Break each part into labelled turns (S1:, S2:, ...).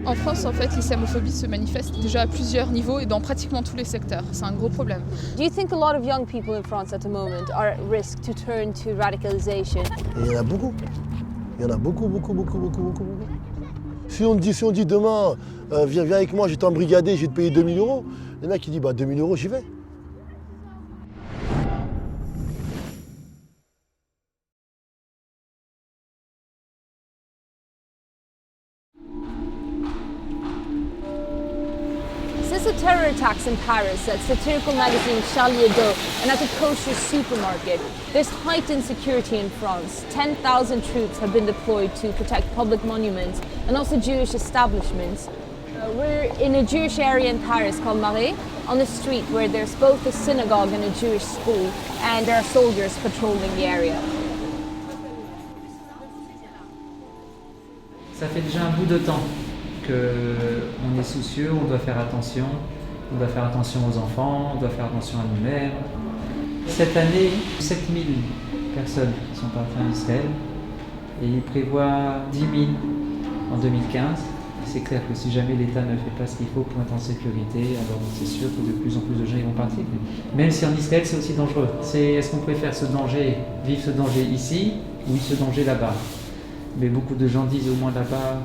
S1: En France, en fait, l'islamophobie se manifeste déjà à plusieurs niveaux et dans pratiquement tous les secteurs. C'est un gros problème.
S2: Do you think a lot of young people in France at the moment are at risk to turn to radicalization?
S3: Et il y en a beaucoup. Il y en a beaucoup. Si on dit demain, viens avec moi, je vais t'embrigader, je vais te payer 2000 €, le mec il dit 2000 €, j'y vais.
S2: Since the terror attacks in Paris at satirical magazine Charlie Hebdo and at the kosher supermarket, there's heightened security in France. 10,000 troops have been deployed to protect public monuments and also Jewish establishments. We're in a Jewish area in Paris called Marais, on a street where there's both a synagogue and a Jewish school, and there are soldiers patrolling the area.
S4: Ça fait déjà un bout de temps qu'on est soucieux, on doit faire attention aux enfants, on doit faire attention à nous-mêmes. Cette année, 7000 personnes sont parties en Israël et ils prévoient 10 000 en 2015. C'est clair que si jamais l'État ne fait pas ce qu'il faut pour être en sécurité, alors c'est sûr que de plus en plus de gens ils vont partir. Même si en Israël c'est aussi dangereux. Est-ce qu'on préfère vivre ce danger ici ou ce danger là-bas? Mais beaucoup de gens disent au moins là-bas,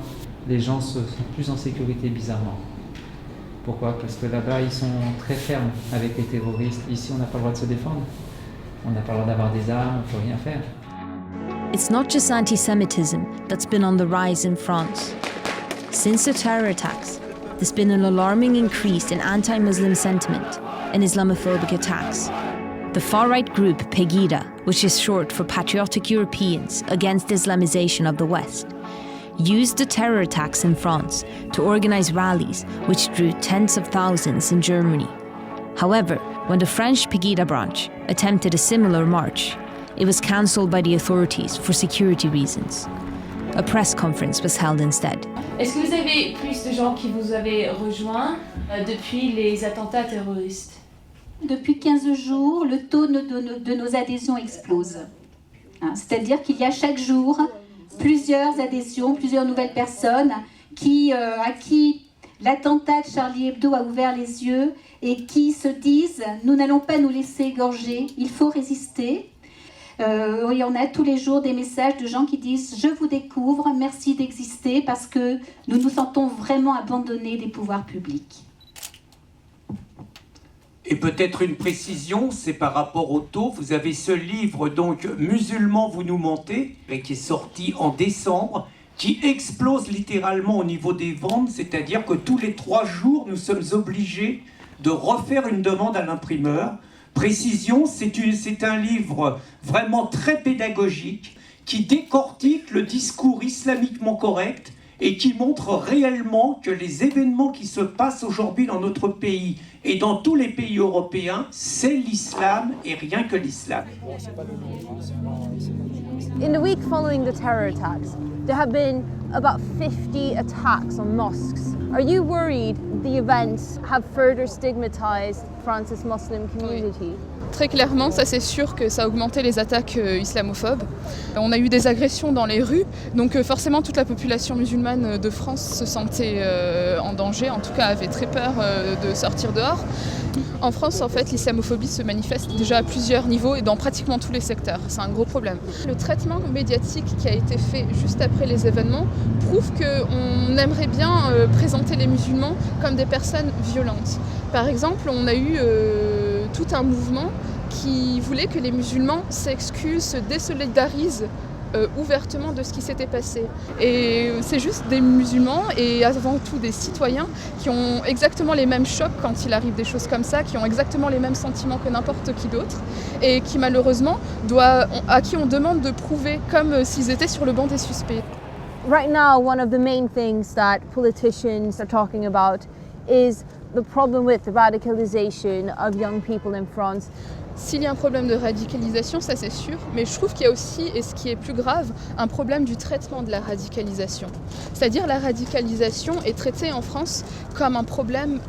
S4: les gens sont plus en sécurité bizarrement. Pourquoi? Parce que là-bas, ils sont très fermes avec les terroristes. Ici, on n'a pas le droit de se défendre. On n'a pas le droit d'avoir des armes, on ne peut rien faire.
S5: It's not just anti-Semitism that's been on the rise in France. Since the terror attacks, there's been an alarming increase in anti-Muslim sentiment and Islamophobic attacks. The far-right group Pegida, which is short for Patriotic Europeans Against Islamization of the West, used the terror attacks in France to organize rallies which drew tens of thousands in Germany. However, when the French Pegida branch attempted a similar march, it was cancelled by the authorities for security reasons. A press conference was held instead.
S6: Est-ce que vous avez plus de gens qui vous avaient rejoints depuis les attentats terroristes?
S7: Depuis 15 jours, le taux de nos adhésions explose. C'est-à-dire qu'il y a chaque jour plusieurs adhésions, plusieurs nouvelles personnes à qui l'attentat de Charlie Hebdo a ouvert les yeux et qui se disent « nous n'allons pas nous laisser égorger, il faut résister ». Et on a tous les jours des messages de gens qui disent « je vous découvre, merci d'exister parce que nous nous sentons vraiment abandonnés des pouvoirs publics ».
S8: Et peut-être une précision, c'est par rapport au taux. Vous avez ce livre, donc, Musulmans, vous nous mentez, qui est sorti en décembre, qui explose littéralement au niveau des ventes, c'est-à-dire que tous les 3 jours, nous sommes obligés de refaire une demande à l'imprimeur. Précision, c'est un livre vraiment très pédagogique qui décortique le discours islamiquement correct et qui montre réellement que les événements qui se passent aujourd'hui dans notre pays et dans tous les pays européens, c'est l'islam et rien que l'islam.
S2: In the week following the terror attacks, there have been about 50 attacks on mosques. Are you worried the events have further stigmatized France's Muslim community?
S1: Très clairement, ça c'est sûr que ça a augmenté les attaques islamophobes. On a eu des agressions dans les rues, donc forcément toute la population musulmane de France se sentait en danger, en tout cas avait très peur de sortir dehors. En France, en fait, l'islamophobie se manifeste déjà à plusieurs niveaux et dans pratiquement tous les secteurs. C'est un gros problème. Le traitement médiatique qui a été fait juste après les événements prouve qu'on aimerait bien présenter les musulmans comme des personnes violentes. Par exemple, on a eu tout un mouvement qui voulait que les musulmans s'excusent, se désolidarisent ouvertement de ce qui s'était passé. Et c'est juste des musulmans et avant tout des citoyens qui ont exactement les mêmes chocs quand il arrive des choses comme ça, qui ont exactement les mêmes sentiments que n'importe qui d'autre et qui malheureusement à qui on demande de prouver comme s'ils étaient sur le banc des suspects.
S2: Right now, one of the main things that politicians are talking about is the problem with the radicalization of young people in France.
S1: S'il y a un problème de radicalisation, ça c'est sûr, mais je trouve qu'il y a aussi, et ce qui est plus grave, un problème du traitement de la radicalisation. C'est-à-dire la radicalisation est traitée en France comme un problème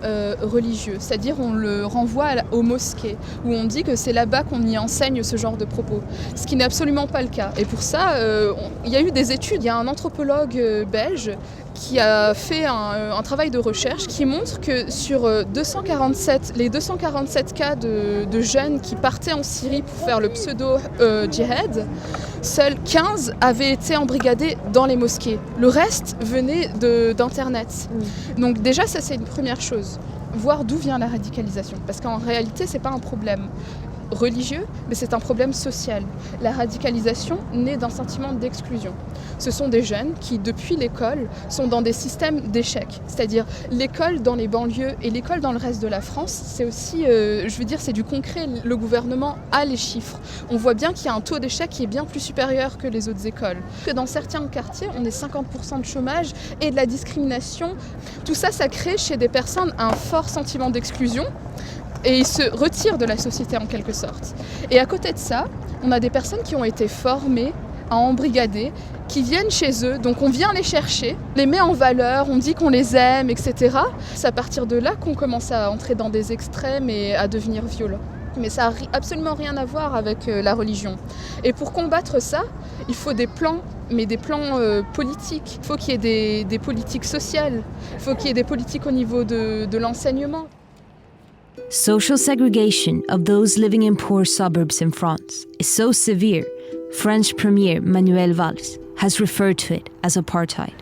S1: religieux, c'est-à-dire on le renvoie aux mosquées, où on dit que c'est là-bas qu'on y enseigne ce genre de propos, ce qui n'est absolument pas le cas. Et pour ça, il y a eu des études, il y a un anthropologue belge qui a fait un travail de recherche qui montre que sur les 247 cas de jeunes qui partaient en Syrie pour faire le pseudo-djihad, seuls 15 avaient été embrigadés dans les mosquées. Le reste venait d'Internet. Donc déjà, ça c'est une première chose. Voir d'où vient la radicalisation. Parce qu'en réalité, ce n'est pas un problème religieux, mais c'est un problème social. La radicalisation naît d'un sentiment d'exclusion. Ce sont des jeunes qui, depuis l'école, sont dans des systèmes d'échec. C'est-à-dire l'école dans les banlieues et l'école dans le reste de la France, c'est aussi, c'est du concret. Le gouvernement a les chiffres. On voit bien qu'il y a un taux d'échec qui est bien plus supérieur que les autres écoles. Que dans certains quartiers, on est 50% de chômage et de la discrimination. Tout ça, ça crée chez des personnes un fort sentiment d'exclusion. Et ils se retirent de la société en quelque sorte. Et à côté de ça, on a des personnes qui ont été formées à embrigader, qui viennent chez eux, donc on vient les chercher, les met en valeur, on dit qu'on les aime, etc. C'est à partir de là qu'on commence à entrer dans des extrêmes et à devenir violents. Mais ça n'a absolument rien à voir avec la religion. Et pour combattre ça, il faut des plans, mais des plans politiques. Il faut qu'il y ait des politiques sociales, il faut qu'il y ait des politiques au niveau de l'enseignement.
S5: Social segregation of those living in poor suburbs in France is so severe, French Premier Manuel Valls has referred to it as apartheid.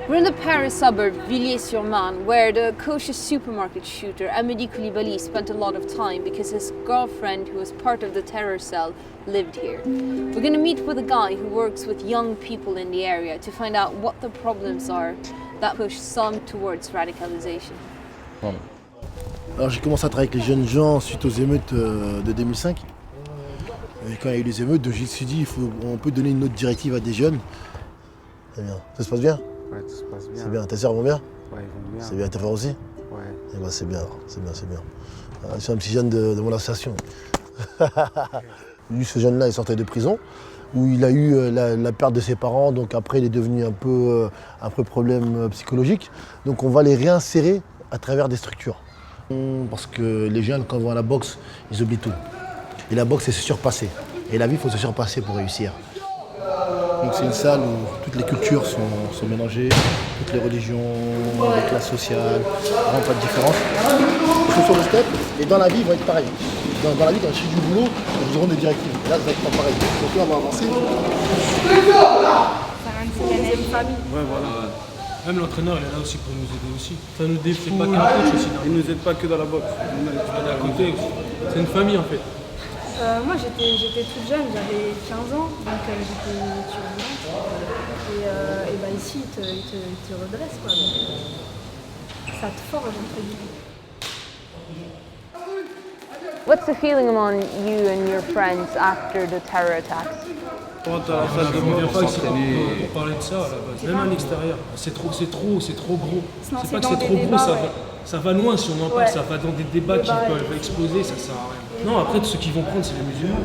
S2: We're in the Paris suburb Villiers-sur-Marne, where the kosher supermarket shooter Amédi Koulibaly spent a lot of time because his girlfriend, who was part of the terror cell, lived here. We're going to meet with a guy who works with young people in the area to find out what the problems are that push some towards radicalization.
S3: Alors j'ai commencé à travailler avec les jeunes gens suite aux émeutes de 2005. Et quand il y a eu les émeutes, je me suis dit on peut donner une autre directive à des jeunes. C'est bien. Ça se passe bien?
S9: Ouais, tout se passe bien.
S3: C'est bien. Tes sœurs vont bien?
S9: Ouais, ils vont bien.
S3: C'est bien. Tes frères aussi?
S9: Ouais.
S3: Eh ben c'est bien, c'est bien. Je suis un petit jeune de mon association. Lui, ce jeune-là, il sortait de prison, où il a eu la perte de ses parents, donc après il est devenu un peu problème psychologique. Donc on va les réinsérer à travers des structures. Parce que les jeunes, quand ils vont à la boxe, ils oublient tout. Et la boxe, c'est se surpasser. Et la vie, il faut se surpasser pour réussir. Donc c'est une salle où toutes les cultures sont mélangées, toutes les religions, les classes sociales, vraiment pas de différence. Ils sont sur le step, et dans la vie, ils vont être pareils. Dans la vie, quand ils cherchent du boulot, ils auront des directives. Et là, ça va être pas pareil. Donc là, on va avancer.
S10: C'est une famille. Ouais, voilà. Même l'entraîneur, il est là aussi pour nous aider aussi. Ça nous défie pas qu'un coach aussi. Il nous aide pas que dans la boxe. Il est à côté aussi. C'est une famille en fait.
S11: Moi j'étais toute jeune, j'avais 15 ans, donc j'étais turbulente. Et bah ici ils te redressent quoi. Donc, ça te forge entre guillemets.
S2: What's the feeling among you and your friends after the terror attacks?
S10: Quand à la salle de mort, on vient pas ici pour parler de ça à la base. Même à l'extérieur. C'est trop gros. C'est pas que c'est trop gros, ça va loin si on en parle, ça va dans des débats qui peuvent exploser, ça sert à rien. Non, après ceux qui vont prendre, c'est les musulmans.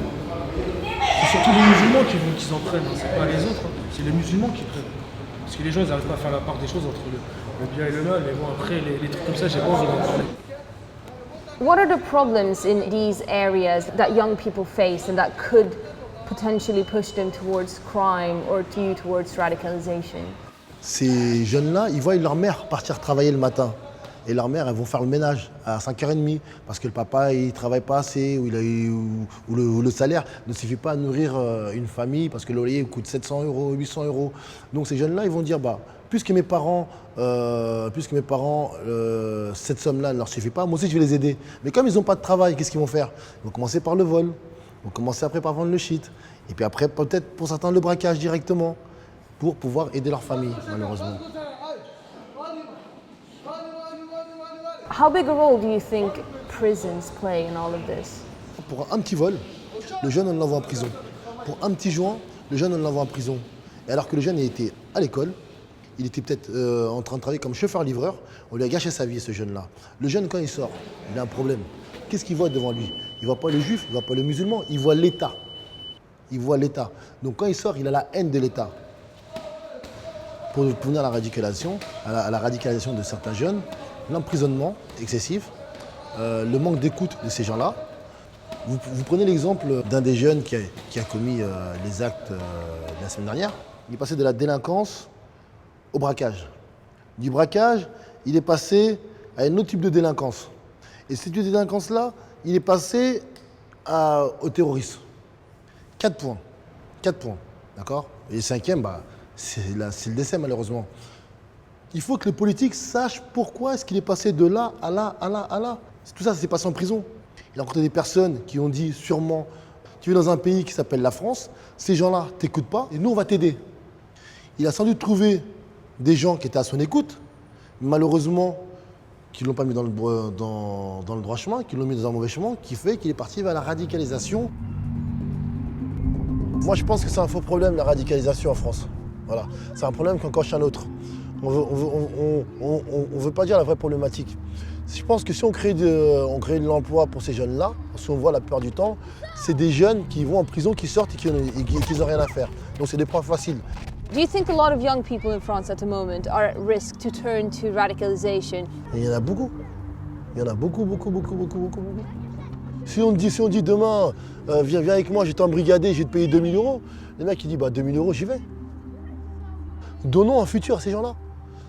S10: C'est surtout les musulmans qui en prennent, c'est pas les autres, c'est les musulmans qui prennent. Parce que les gens ils n'arrivent pas à faire la part des choses entre le bien et le mal, mais bon après les trucs comme ça, j'ai pas envie d'en parler.
S2: What are the problems in these areas that young people face and that could potentially push them towards crime or towards radicalization?
S3: Ces jeunes-là, ils voient leur mère partir travailler le matin. Et leur mère, elles vont faire le ménage à 5h30 parce que le papa, il ne travaille pas assez ou le salaire ne suffit pas à nourrir une famille parce que le loyer coûte 700 €, 800 €. Donc ces jeunes-là, ils vont dire, puisque mes parents, cette somme-là ne leur suffit pas, moi aussi je vais les aider. Mais comme ils n'ont pas de travail, qu'est-ce qu'ils vont faire? Ils vont commencer par le vol, ils vont commencer après par vendre le shit. Et puis après, peut-être pour certains, le braquage directement pour pouvoir aider leur famille, malheureusement.
S2: How big a role do you think prisons play in all of this?
S3: Pour un petit vol, le jeune, on l'envoie en prison. Pour un petit joint, le jeune, on l'envoie en prison. Et alors que le jeune, il était à l'école, il était peut-être en train de travailler comme chauffeur-livreur. On lui a gâché sa vie, ce jeune-là. Le jeune, quand il sort, il a un problème. Qu'est-ce qu'il voit devant lui? Il ne voit pas les juifs, il ne voit pas les musulmans, il voit l'État. Il voit l'État. Donc quand il sort, il a la haine de l'État. Pour venir à la radicalisation, à la radicalisation de certains jeunes, l'emprisonnement excessif, le manque d'écoute de ces gens-là. Vous prenez l'exemple d'un des jeunes qui a commis les actes de la semaine dernière. Il est passé de la délinquance au braquage. Du braquage, il est passé à un autre type de délinquance. Et ce type de délinquance-là, il est passé au terrorisme. 4 points. 4 points. D'accord? Et le 5e, c'est le décès, malheureusement. Il faut que les politiques sachent pourquoi est-ce qu'il est passé de là à là, à là, à là. Tout ça, ça s'est passé en prison. Il a rencontré des personnes qui ont dit sûrement, tu es dans un pays qui s'appelle la France, ces gens-là ne t'écoutent pas et nous, on va t'aider. Il a sans doute trouvé des gens qui étaient à son écoute, malheureusement, qui ne l'ont pas mis dans le droit chemin, qui l'ont mis dans un mauvais chemin, qui fait qu'il est parti vers la radicalisation. Moi, je pense que c'est un faux problème, la radicalisation en France. Voilà. C'est un problème qu'on coche un autre. On ne veut pas dire la vraie problématique. Je pense que si on crée de l'emploi pour ces jeunes-là, parce qu'on voit la plupart du temps, c'est des jeunes qui vont en prison, qui sortent et qui n'ont rien à faire. Donc c'est des points faciles.
S2: Do you think a lot of young people in France at the moment are at risk to turn to radicalization?
S3: Et il y en a beaucoup. Il y en a beaucoup. Si on dit demain, viens avec moi, je vais t'embrigader, je vais te payer 2000 €, le mec il dit 2000 €, j'y vais. Donnons un futur à ces gens-là.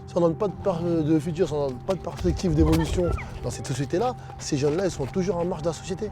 S3: Si on ne donne pas de futur, si on ne donne pas de perspective d'évolution dans cette société-là, ces jeunes-là, ils sont toujours en marge de la société.